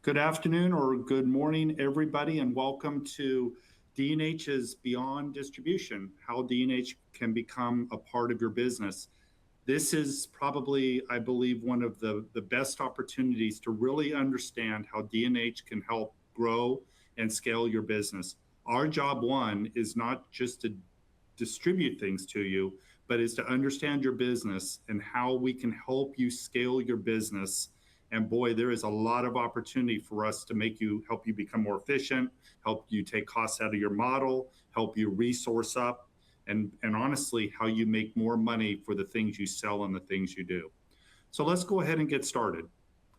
Good afternoon or good morning, everybody, and welcome to D&H's Beyond Distribution, how D&H can become a part of your business. This is probably, I believe, one of the best opportunities to really understand how D&H can help grow and scale your business. Our job one is not just to distribute things to you, but is to understand your business and how we can help you scale your business. And boy, there is a lot of opportunity for us to help you become more efficient, help you take costs out of your model, help you resource up, and honestly, how you make more money for the things you sell and the things you do. So let's go ahead and get started.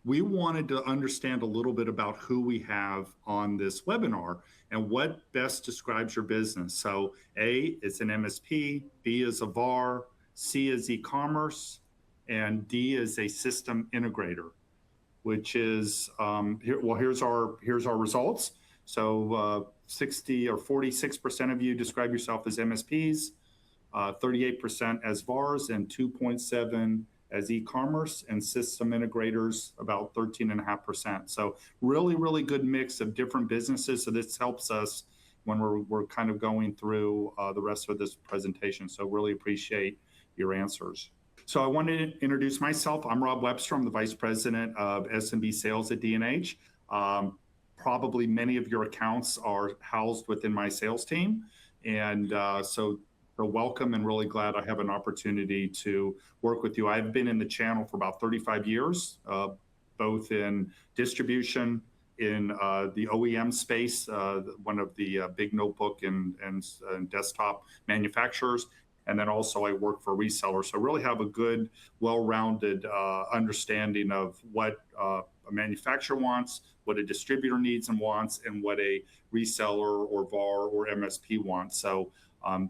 We wanted to understand a little bit about who we have on this webinar and what best describes your business. So A is an MSP, B is a VAR, C is e-commerce, and D is a system integrator, which is, here's our results. So 60 or 46% of you describe yourself as MSPs, 38% as VARs, and 2.7 as e-commerce, and system integrators about 13.5%. So really good mix of different businesses. So this helps us when we're kind of going through the rest of this presentation. So really appreciate your answers. So I wanted to introduce myself. I'm Rob Webster. I'm the Vice President of SMB Sales at D&H. Probably many of your accounts are housed within my sales team. And so welcome, and really glad I have an opportunity to work with you. I've been in the channel for about 35 years, both in distribution, in the OEM space, one of the big notebook and desktop manufacturers. And then also I work for resellers. So really have a good, well-rounded understanding of what a manufacturer wants, what a distributor needs and wants, and what a reseller or VAR or MSP wants. So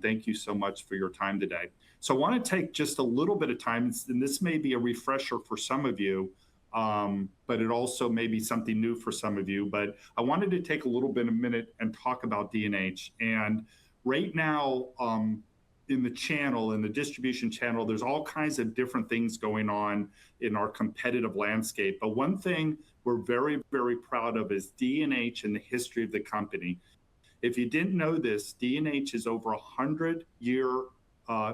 thank you so much for your time today. So I want to take just a little bit of time, and this may be a refresher for some of you, but it also may be something new for some of you. But I wanted to take a minute and talk about D&H. And right now, in the channel, in the distribution channel, there's all kinds of different things going on in our competitive landscape. But one thing we're very proud of is D&H and the history of the company. If you didn't know this, D&H is over 100-year,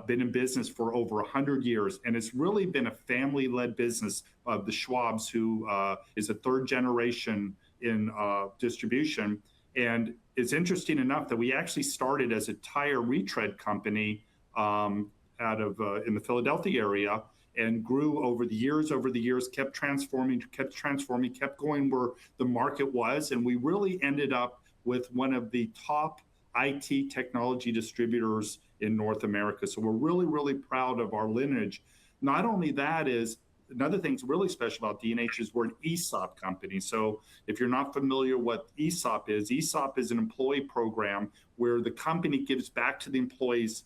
been in business for over 100 years, and it's really been a family-led business of the Schwabs, who is a third generation in distribution. And it's interesting enough that we actually started as a tire retread company out of in the Philadelphia area, and grew over the years, kept transforming, kept going where the market was. And we really ended up with one of the top IT technology distributors in North America. So we're really proud of our lineage. Not only that, is another thing that's really special about D&H is we're an ESOP company. So if you're not familiar what ESOP is an employee program where the company gives back to the employees.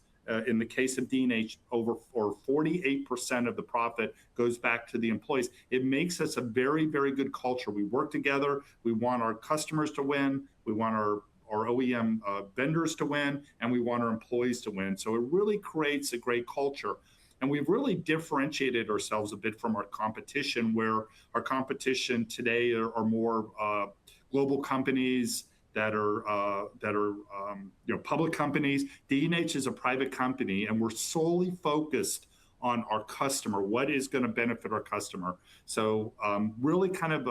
In the case of D&H, over 48% of the profit goes back to the employees. It makes us a very good culture. We work together. We want our customers to win. We want our OEM vendors to win, and we want our employees to win. So it really creates a great culture. And we've really differentiated ourselves a bit from our competition, where our competition today are more global companies that are public companies. D&H is a private company, and we're solely focused on our customer, what is going to benefit our customer. So really kind of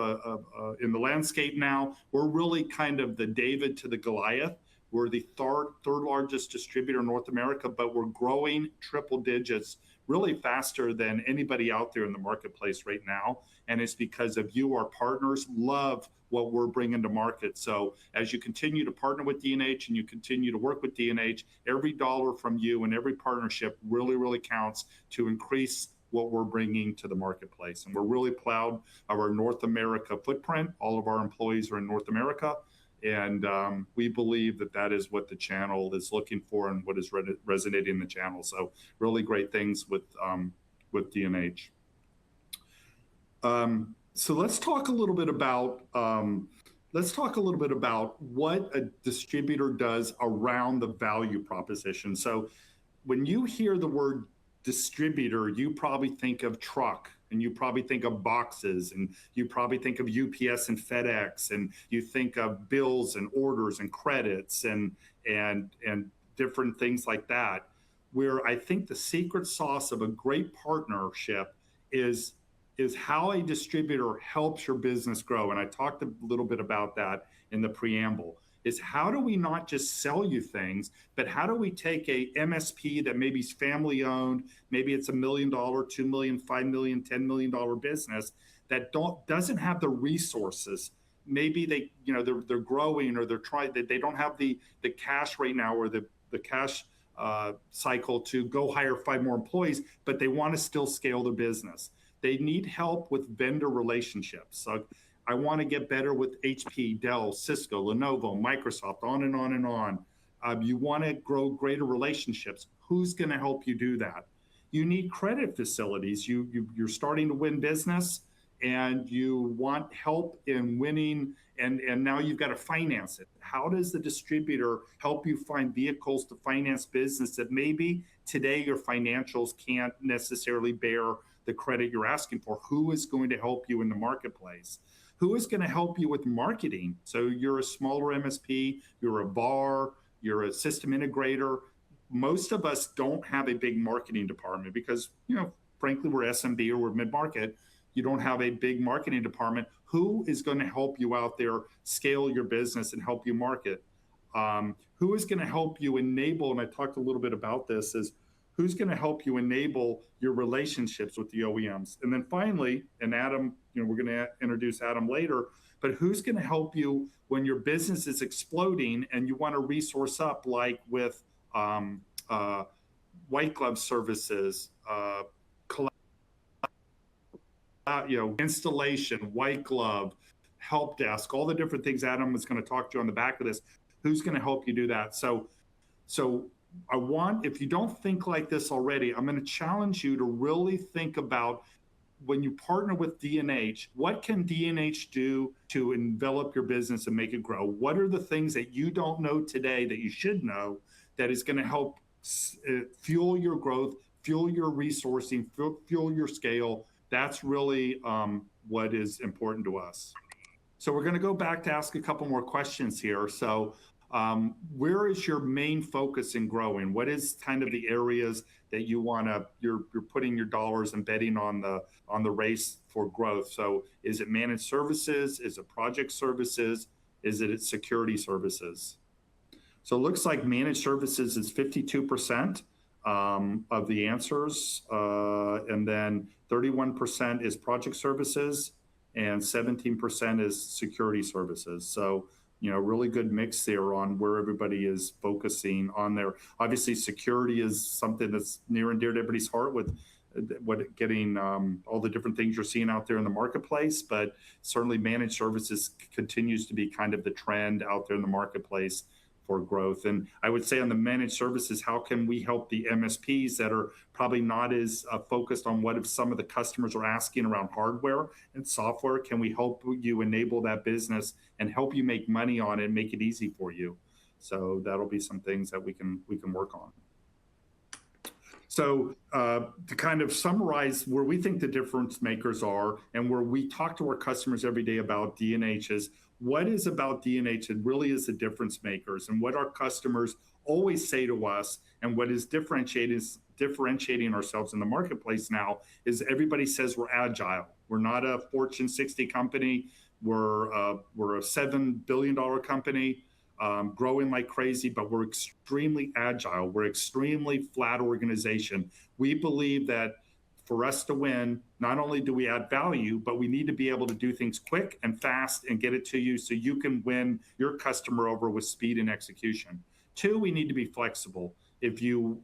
in the landscape now, we're really kind of the David to the Goliath. We're the third largest distributor in North America, but we're growing triple digits really faster than anybody out there in the marketplace right now. And it's because of you, our partners, love what we're bringing to market. So as you continue to partner with D&H and you continue to work with D&H, every dollar from you and every partnership really counts to increase what we're bringing to the marketplace. And we're really proud of our North America footprint. All of our employees are in North America. And we believe that is what the channel is looking for and what is resonating in the channel. So really great things with D&H. So let's talk a little bit about what a distributor does around the value proposition. So when you hear the word distributor, you probably think of truck and you probably think of boxes, and you probably think of UPS and FedEx, and you think of bills and orders and credits and different things like that. Where I think the secret sauce of a great partnership is how a distributor helps your business grow. And I talked a little bit about that in the preamble. Is how do we not just sell you things, but how do we take a MSP that maybe is family owned, maybe it's $1 million, $2 million, $5 million, $10 million business that doesn't have the resources. Maybe they're growing, or they don't have the cash right now, or the cash cycle to go hire 5 more employees, but they want to still scale their business. They need help with vendor relationships. So I want to get better with HP, Dell, Cisco, Lenovo, Microsoft, on and on and on. You want to grow greater relationships. Who's going to help you do that? You need credit facilities. You're starting to win business, and you want help in winning, and now you've got to finance it. How does the distributor help you find vehicles to finance business that maybe today your financials can't necessarily bear the credit you're asking for? Who is going to help you in the marketplace? Who is going to help you with marketing? So you're a smaller MSP, you're a VAR, you're a system integrator. Most of us don't have a big marketing department because, frankly, we're SMB or we're mid-market. You don't have a big marketing department. Who is going to help you out there scale your business and help you market? Who is going to help you enable, and I talked a little bit about this, is who's going to help you enable your relationships with the OEMs? And then finally, and Adam, we're going to introduce Adam later, but who's going to help you when your business is exploding and you want to resource up, like with white glove services, installation, white glove, help desk, all the different things Adam is going to talk to you on the back of this. Who's going to help you do that? So I want, if you don't think like this already, I'm going to challenge you to really think about, when you partner with D&H, what can D&H do to envelop your business and make it grow? What are the things that you don't know today that you should know that is going to help fuel your growth, fuel your resourcing, fuel your scale? That's really what is important to us. So we're going to go back to ask a couple more questions here. So where is your main focus in growing? What is kind of the areas that you're putting your dollars and betting on the race for growth? So is it managed services? Is it project services? Is it security services? So it looks like managed services is 52% of the answers, and then 31% is project services, and 17% is security services. So really good mix there on where everybody is focusing on there. Obviously, security is something that's near and dear to everybody's heart with getting all the different things you're seeing out there in the marketplace. But certainly managed services continues to be kind of the trend out there in the marketplace for growth. And I would say on the managed services, how can we help the MSPs that are probably not as focused on what if some of the customers are asking around hardware and software? Can we help you enable that business and help you make money on it and make it easy for you? So that'll be some things that we can work on. So to kind of summarize where we think the difference makers are and where we talk to our customers every day about D&H's, what is about D&H that really is the difference makers, and what our customers always say to us, and what is differentiating ourselves in the marketplace now is everybody says we're agile. We're not a Fortune 60 company. We're a $7 billion company, growing like crazy, but we're extremely agile. We're extremely flat organization. We believe that for us to win, not only do we add value, but we need to be able to do things quick and fast and get it to you so you can win your customer over with speed and execution. 2, we need to be flexible. If you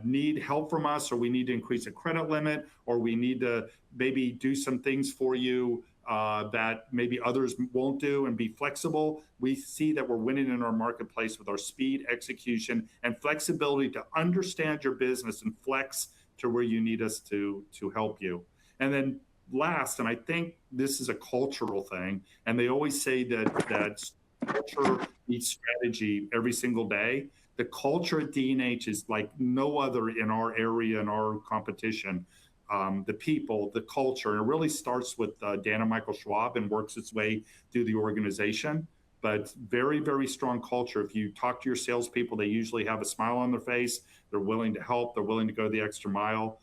need help from us, or we need to increase a credit limit, or we need to maybe do some things for you that maybe others won't do, and be flexible, we see that we're winning in our marketplace with our speed, execution, and flexibility to understand your business and flex to where you need us to help you. And then last, and I think this is a cultural thing, and they always say that culture meets strategy every single day. The culture at D&H is like no other in our area, in our competition. the people, the culture. And it really starts with Dan and Michael Schwab and works its way through the organization. But very, very strong culture. If you talk to your salespeople, they usually have a smile on their face. They're willing to help. They're willing to go the extra mile.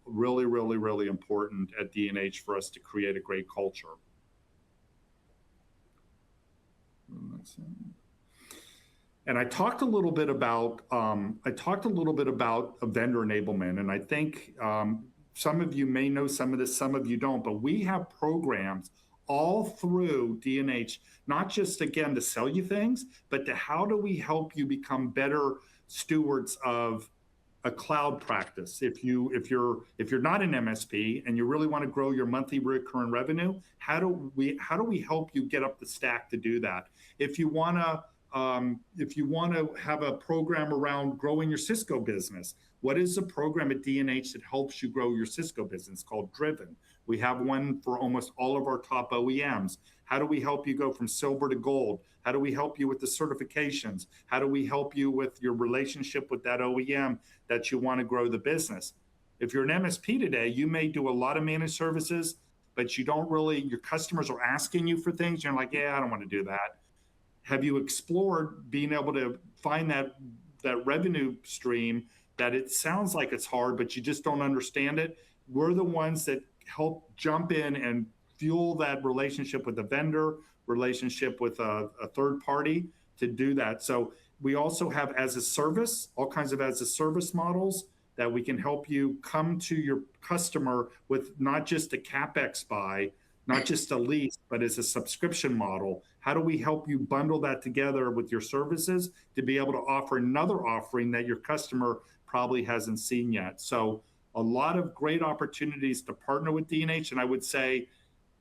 Really, really, really important at D&H for us to create a great culture. And I talked a little bit about a vendor enablement, and I think some of you may know some of this, some of you don't. But we have programs all through D&H, not just again to sell you things, but to how do we help you become better stewards of a cloud practice. If you're not an MSP and you really want to grow your monthly recurring revenue, how do we help you get up the stack to do that? If you want to have a program around growing your Cisco business, what is a program at D&H that helps you grow your Cisco business called Driven? We have one for almost all of our top OEMs. How do we help you go from silver to gold? How do we help you with the certifications? How do we help you with your relationship with that OEM that you want to grow the business? If you're an MSP today, you may do a lot of managed services, but you don't really, your customers are asking you for things. You're like, yeah, I don't want to do that. Have you explored being able to find that revenue stream that it sounds like it's hard, but you just don't understand it? We're the ones that help jump in and fuel that relationship with the vendor, relationship with a third party to do that. So we also have as a service, all kinds of as a service models that we can help you come to your customer with not just a CapEx buy, not just a lease, but as a subscription model. How do we help you bundle that together with your services to be able to offer another offering that your customer probably hasn't seen yet? So a lot of great opportunities to partner with D&H. And I would say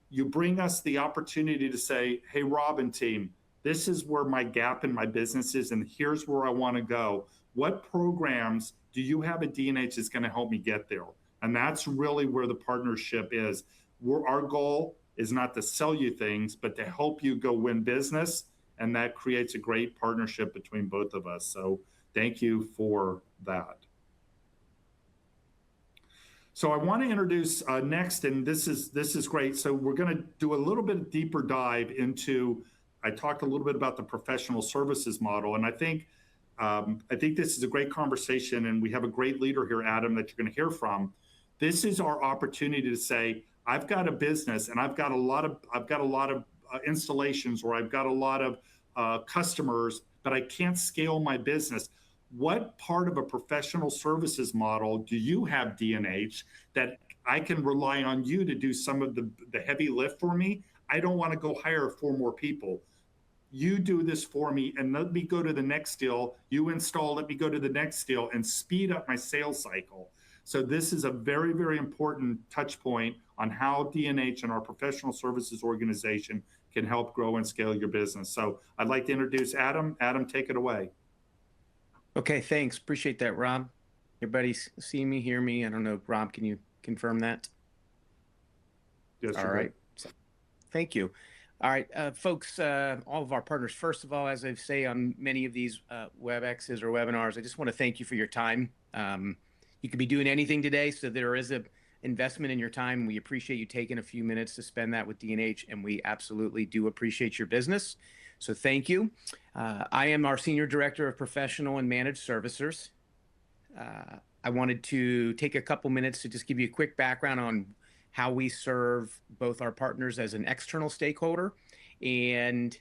you bring us the opportunity to say, hey, Rob and team, this is where my gap in my business is, and here's where I want to go. What programs do you have at D&H that's going to help me get there? And that's really where the partnership is. Our goal is not to sell you things, but to help you go win business. And that creates a great partnership between both of us. So thank you for that. So I want to introduce next, and this is great. So we're going to do a little bit deeper dive into, I talked a little bit about the professional services model, and I think this is a great conversation, and we have a great leader here, Adam, that you're going to hear from. This is our opportunity to say, I've got a business, and I've got a lot of installations, or I've got a lot of customers, but I can't scale my business. What part of a professional services model do you have, D&H, that I can rely on you to do some of the heavy lift for me? I don't want to go hire 4 more people. You do this for me, and let me go to the next deal. You install, let me go to the next deal and speed up my sales cycle. So this is a very, very important touch point on how D&H and our professional services organization can help grow and scale your business. So I'd like to introduce Adam. Adam, take it away. Okay, thanks. Appreciate that, Rob. Everybody see me, hear me? I don't know, Rob, can you confirm that? Yes, all right. So, thank you. All right, folks, all of our partners, first of all, as I say on many of these WebExes or webinars, I just want to thank you for your time. You could be doing anything today, so there is an investment in your time. We appreciate you taking a few minutes to spend that with D&H, and we absolutely do appreciate your business. So thank you. I am our Senior Director of Professional and Managed Services. I wanted to take a couple minutes to just give you a quick background on how we serve both our partners as an external stakeholder and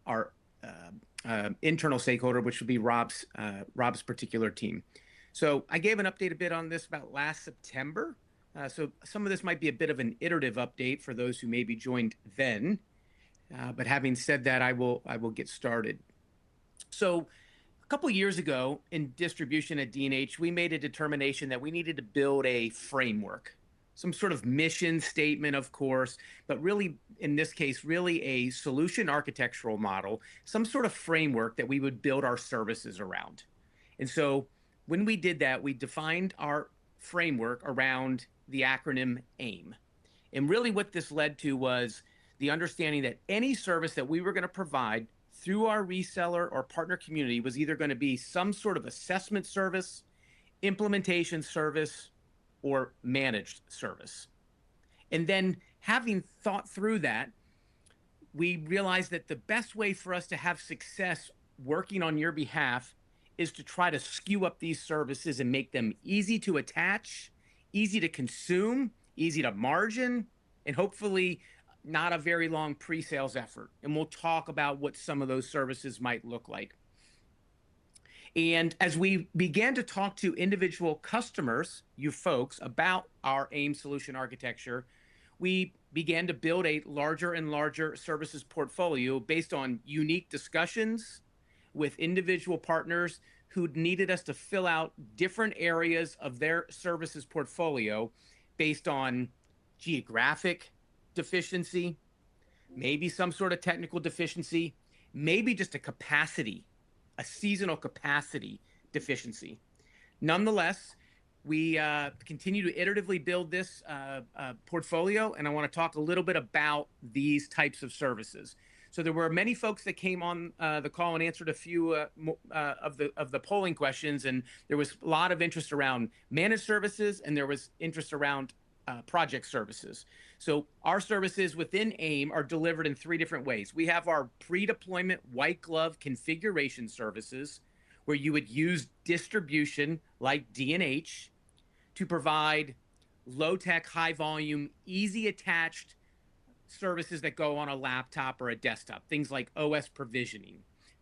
our internal stakeholder, which would be Rob's particular team. So I gave an update a bit on this about last September. So some of this might be a bit of an iterative update for those who maybe joined then. But having said that, I will get started. So a couple of years ago in distribution at D&H, we made a determination that we needed to build a framework, some sort of mission statement, of course, but really, in this case, really a solution architectural model, some sort of framework that we would build our services around. And so when we did that, we defined our framework around the acronym AIM. And really what this led to was the understanding that any service that we were going to provide through our reseller or partner community was either going to be some sort of assessment service, implementation service, or managed service. And then having thought through that, we realized that the best way for us to have success working on your behalf is to try to skew up these services and make them easy to attach, easy to consume, easy to margin, and hopefully not a very long pre-sales effort. And we'll talk about what some of those services might look like. And as we began to talk to individual customers, you folks, about our AIM solution architecture, we began to build a larger and larger services portfolio based on unique discussions with individual partners who needed us to fill out different areas of their services portfolio based on geographic deficiency, maybe some sort of technical deficiency, maybe just a seasonal capacity deficiency. Nonetheless, we continue to iteratively build this portfolio, and I want to talk a little bit about these types of services. So there were many folks that came on the call and answered a few of the polling questions, and there was a lot of interest around managed services, and there was interest around project services. So our services within AIM are delivered in 3 different ways. We have our pre-deployment white glove configuration services, where you would use distribution like D&H to provide low-tech, high-volume, easy attached services that go on a laptop or a desktop. Things like OS provisioning,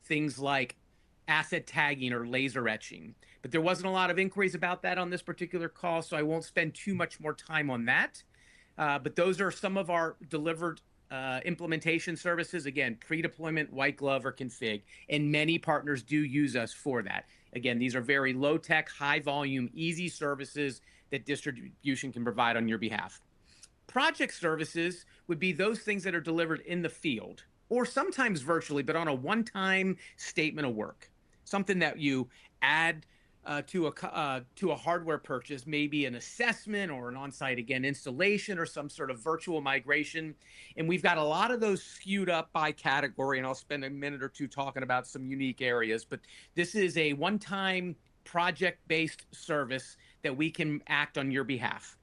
things like asset tagging or laser etching. But there wasn't a lot of inquiries about that on this particular call, so I won't spend too much more time on that. But those are some of our delivered implementation services. Again, pre-deployment, white glove, or config, and many partners do use us for that. Again, these are very low-tech, high-volume, easy services that distribution can provide on your behalf. Project services would be those things that are delivered in the field, or sometimes virtually, but on a one-time statement of work. Something that you add to a hardware purchase, maybe an assessment or an on-site, again, installation or some sort of virtual migration. And we've got a lot of those skewed up by category, and I'll spend a minute or two talking about some unique areas. But this is a one-time project-based service that we can act on your behalf.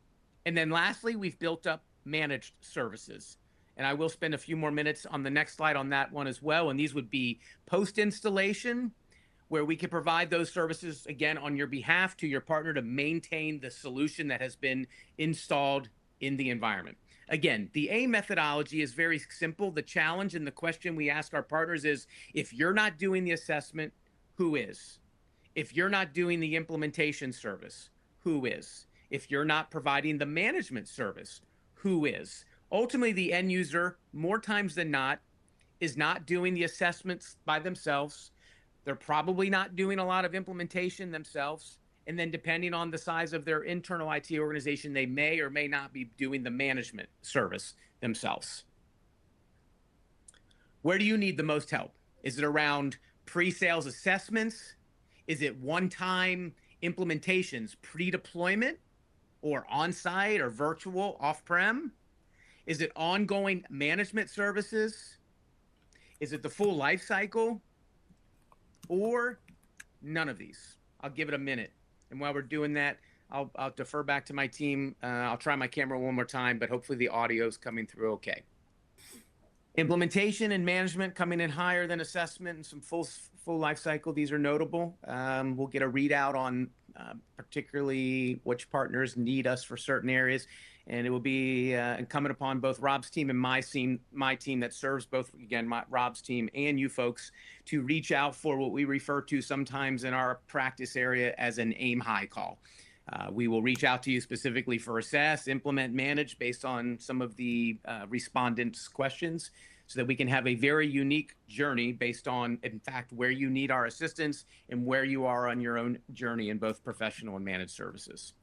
And then lastly, we've built up managed services. And I will spend a few more minutes on the next slide on that one as well. And these would be post-installation, where we can provide those services, again, on your behalf to your partner to maintain the solution that has been installed in the environment. Again, the AIM methodology is very simple. The challenge and the question we ask our partners is, if you're not doing the assessment, who is? If you're not doing the implementation service, who is? If you're not providing the management service, who is? Ultimately, the end user, more times than not, is not doing the assessments by themselves. They're probably not doing a lot of implementation themselves. And then depending on the size of their internal IT organization, they may or may not be doing the management service themselves. Where do you need the most help? Is it around pre-sales assessments? Is it one-time implementations, pre-deployment, or on-site or virtual off-prem? Is it ongoing management services? Is it the full life cycle? Or none of these? I'll give it a minute. And while we're doing that, I'll defer back to my team. I'll try my camera one more time, but hopefully the audio is coming through okay. Implementation and management coming in higher than assessment and some full life cycle. These are notable. We'll get a readout on particularly which partners need us for certain areas. And it will be incumbent upon both Rob's team and my team that serves both, again, Rob's team and you folks, to reach out for what we refer to sometimes in our practice area as an AIM high call. We will reach out to you specifically for assess, implement, manage based on some of the respondents' questions, so that we can have a very unique journey based on, in fact, where you need our assistance and where you are on your own journey in both professional and managed services.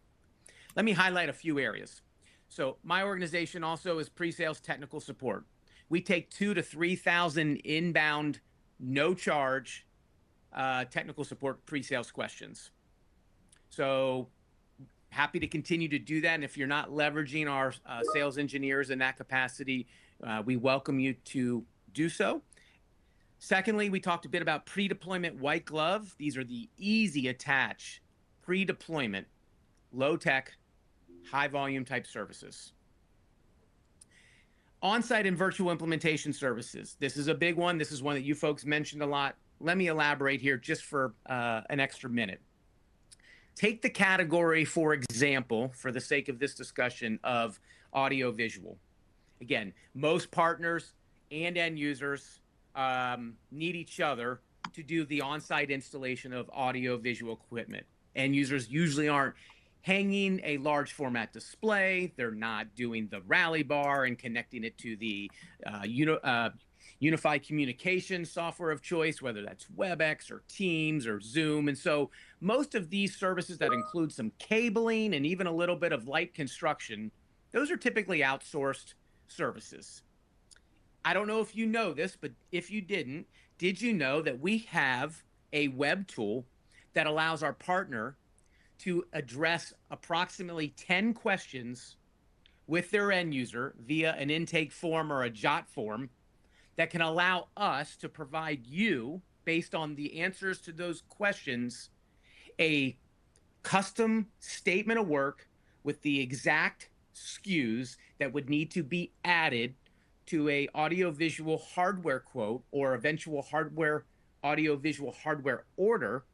Let me highlight a few areas. So my organization also is pre-sales technical support. We take 2,000 to 3,000 inbound, no charge technical support pre-sales questions. So happy to continue to do that. And if you're not leveraging our sales engineers in that capacity, we welcome you to do so. Secondly, we talked a bit about pre-deployment white glove. These are the easy attach pre-deployment, low tech, high volume type services. On-site and virtual implementation services. This is a big one. This is one that you folks mentioned a lot. Let me elaborate here just for an extra minute. Take the category, for example, for the sake of this discussion, of audio-visual. Again, most partners and end users need each other to do the on-site installation of audio-visual equipment. End users usually aren't hanging a large format display. They're not doing the rally bar and connecting it to the unified communication software of choice, whether that's WebEx or Teams or Zoom. And so most of these services that include some cabling and even a little bit of light construction, those are typically outsourced services. I don't know if you know this, but if you didn't, did you know that we have a web tool that allows our partner to address approximately 10 questions with their end user via an intake form or a jot form that can allow us to provide you, based on the answers to those questions, a custom statement of work with the exact SKUs that would need to be added to a audiovisual hardware quote or eventual audiovisual hardware order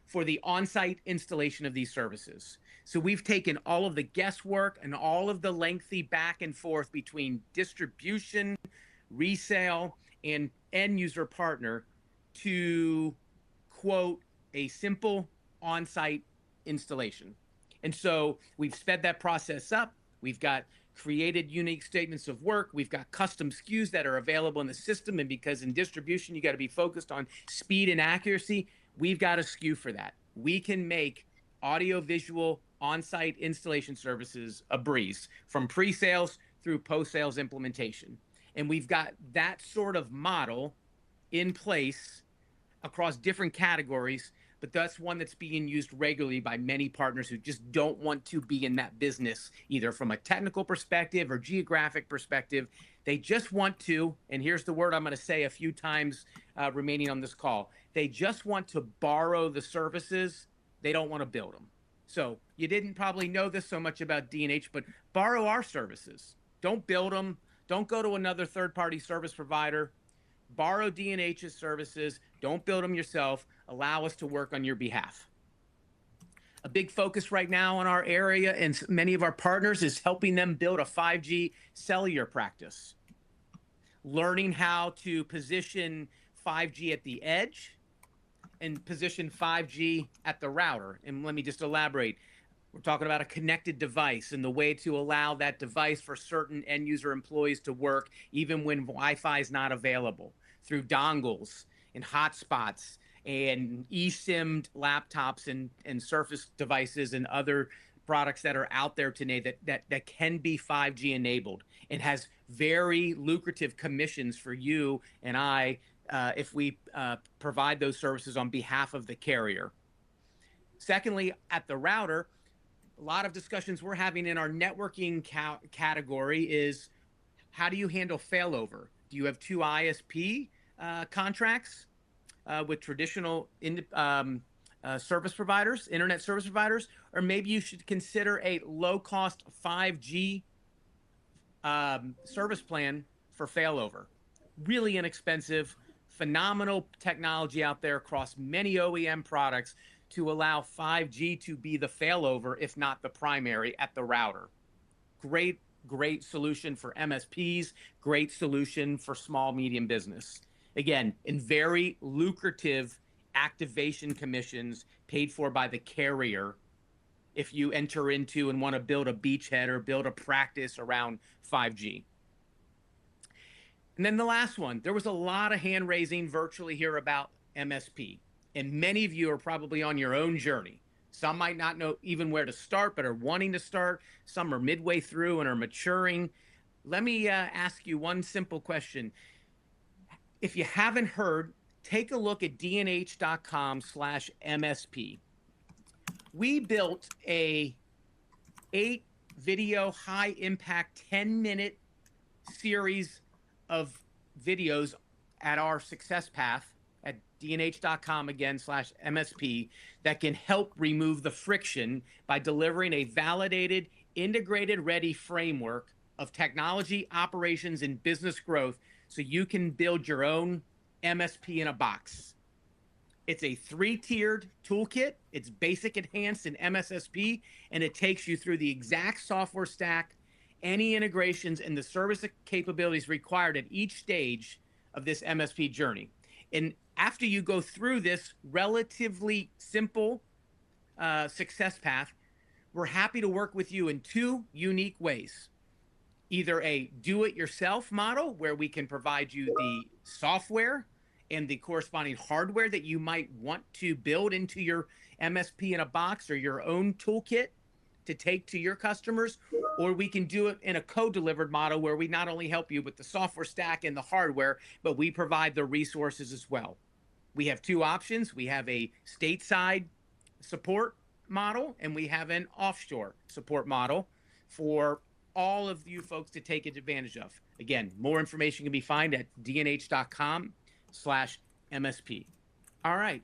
for the on-site installation of these services. So we've taken all of the guesswork and all of the lengthy back and forth between distribution, resale, and end user partner to quote a simple on-site installation. And so we've sped that process up. We've got created unique statements of work. We've got custom SKUs that are available in the system. And because in distribution, you got to be focused on speed and accuracy, we've got a SKU for that. We can make audio-visual on-site installation services a breeze, from pre-sales through post-sales implementation. And we've got that sort of model in place across different categories, but that's one that's being used regularly by many partners who just don't want to be in that business, either from a technical perspective or geographic perspective. They just want to, and here's the word I'm going to say a few times remaining on this call, they just want to borrow the services. They don't want to build them. So you didn't probably know this so much about D&H, but borrow our services. Don't build them. Don't go to another third-party service provider. Borrow D&H's services. Don't build them yourself. Allow us to work on your behalf. A big focus right now in our area and many of our partners is helping them build a 5G cellular practice. Learning how to position 5G at the edge and position 5G at the router. And let me just elaborate. We're talking about a connected device and the way to allow that device for certain end user employees to work even when Wi-Fi is not available, through dongles and hotspots and eSIMmed laptops and Surface devices and other products that are out there today that can be 5G enabled and has very lucrative commissions for you and I if we provide those services on behalf of the carrier. Secondly, at the router, a lot of discussions we're having in our networking category is, how do you handle failover? Do you have two ISP contracts with traditional service providers, internet service providers? Or maybe you should consider a low-cost 5G service plan for failover. Really inexpensive, phenomenal technology out there across many OEM products to allow 5G to be the failover, if not the primary, at the router. Great, great solution for MSPs, great solution for small, medium business. Again, in very lucrative activation commissions paid for by the carrier if you enter into and want to build a beachhead or build a practice around 5G. And then the last one, there was a lot of hand raising virtually here about MSP. And many of you are probably on your own journey. Some might not know even where to start, but are wanting to start. Some are midway through and are maturing. Let me ask you one simple question. If you haven't heard, take a look at dnh.com/MSP. We built a 8-video high-impact 10-minute series of videos at our success path at dnh.com again/MSP that can help remove the friction by delivering a validated integrated ready framework of technology, operations, and business growth so you can build your own MSP in a box. It's a 3-tiered toolkit. It's basic, enhanced, and MSSP, and it takes you through the exact software stack, any integrations, and the service capabilities required at each stage of this MSP journey. And after you go through this relatively simple success path, we're happy to work with you in 2 unique ways. Either a do-it-yourself model where we can provide you the software and the corresponding hardware that you might want to build into your MSP in a box or your own toolkit to take to your customers, or we can do it in a co-delivered model where we not only help you with the software stack and the hardware, but we provide the resources as well. We have 2 options. We have a stateside support model, and we have an offshore support model for all of you folks to take advantage of. Again, more information can be found at dnh.com/MSP. All right.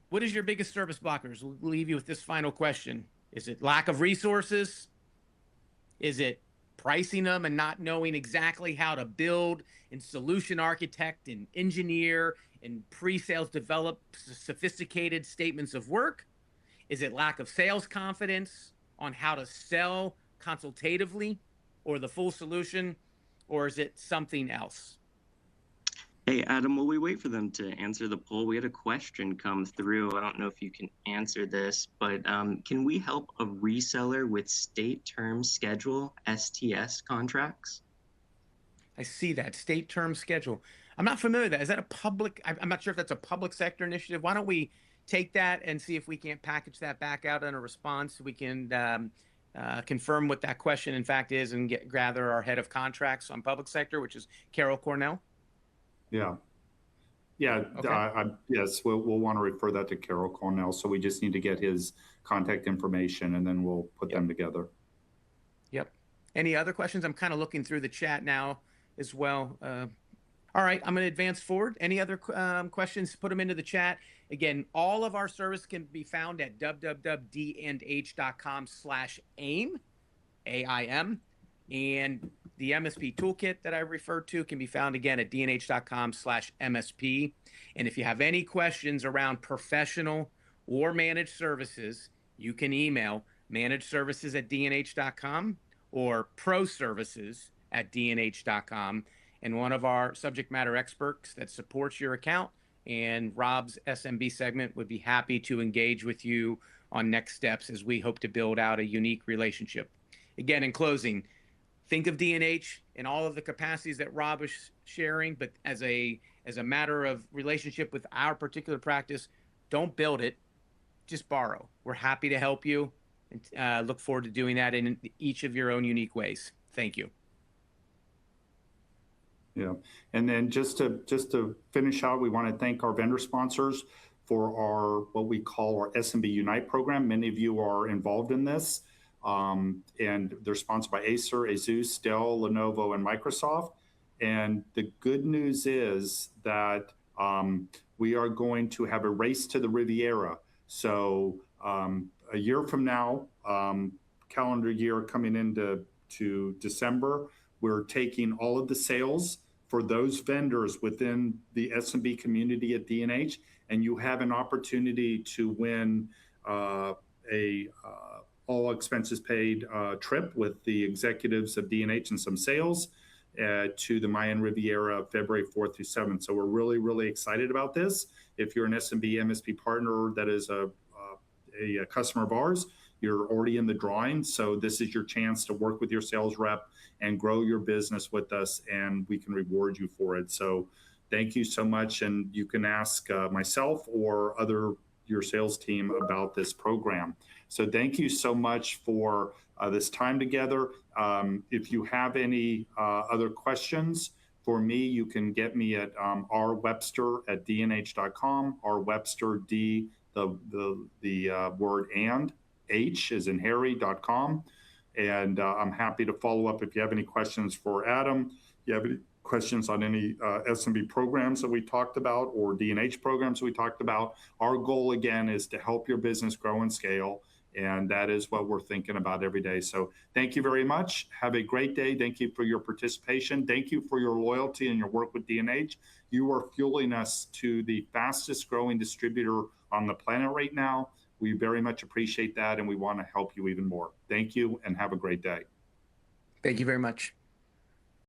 What is your biggest service blockers? We'll leave you with this final question. Is it lack of resources? Is it pricing them and not knowing exactly how to build and solution architect and engineer and pre-sales develop sophisticated statements of work? Is it lack of sales confidence on how to sell consultatively or the full solution, or is it something else? Hey, Adam, while we wait for them to answer the poll, we had a question come through. I don't know if you can answer this, but can we help a reseller with state term schedule, STS contracts? I see that, state term schedule. I'm not familiar with that. Is that a public, I'm not sure if that's a public sector initiative. Why don't we take that and see if we can't package that back out in a response so we can confirm what that question in fact is and gather our head of contracts on public sector, which is Carol Cornell. Yeah. Yeah. Okay. Yes, we'll want to refer that to Carol Cornell. So we just need to get his contact information and then we'll put them together. Yep. Any other questions? I'm kind of looking through the chat now as well. All right, I'm going to advance forward. Any other questions? Put them into the chat. Again, all of our service can be found at www.dnh.com/aim, AIM. And the MSP toolkit that I referred to can be found again at dnh.com/MSP. And if you have any questions around professional or managed services, you can email managedservices@dnh.com or proservices@dnh.com. And one of our subject matter experts that supports your account and Rob's SMB segment would be happy to engage with you on next steps as we hope to build out a unique relationship. Again, in closing, think of D&H in all of the capacities that Rob is sharing, but as a matter of relationship with our particular practice, don't build it, just borrow. We're happy to help you and look forward to doing that in each of your own unique ways. Thank you. Yeah, and then just to finish out, we want to thank our vendor sponsors for our what we call our SMB Unite program. Many of you are involved in this, and they're sponsored by Acer, Asus, Dell, Lenovo, and Microsoft. And the good news is that we are going to have a race to the Riviera. So a year from now, calendar year coming into December, we're taking all of the sales for those vendors within the SMB community at D&H, and you have an opportunity to win a all expenses paid trip with the executives of D&H and some sales to the Mayan Riviera February 4th through 7th. So we're really, really excited about this. If you're an SMB MSP partner that is a customer of ours, you're already in the drawing. So this is your chance to work with your sales rep and grow your business with us, and we can reward you for it. So thank you so much. And you can ask myself or your sales team about this program. So thank you so much for this time together. If you have any other questions for me, you can get me at rwebster@dnh.com, rwebster, the word and, H is in Harry.com. And I'm happy to follow up if you have any questions for Adam. You have any questions on any SMB programs that we talked about or D&H programs we talked about. Our goal, again, is to help your business grow and scale. And that is what we're thinking about every day. So thank you very much. Have a great day. Thank you for your participation. Thank you for your loyalty and your work with D&H. You are fueling us to the fastest growing distributor on the planet right now. We very much appreciate that, and we want to help you even more. Thank you, and have a great day. Thank you very much.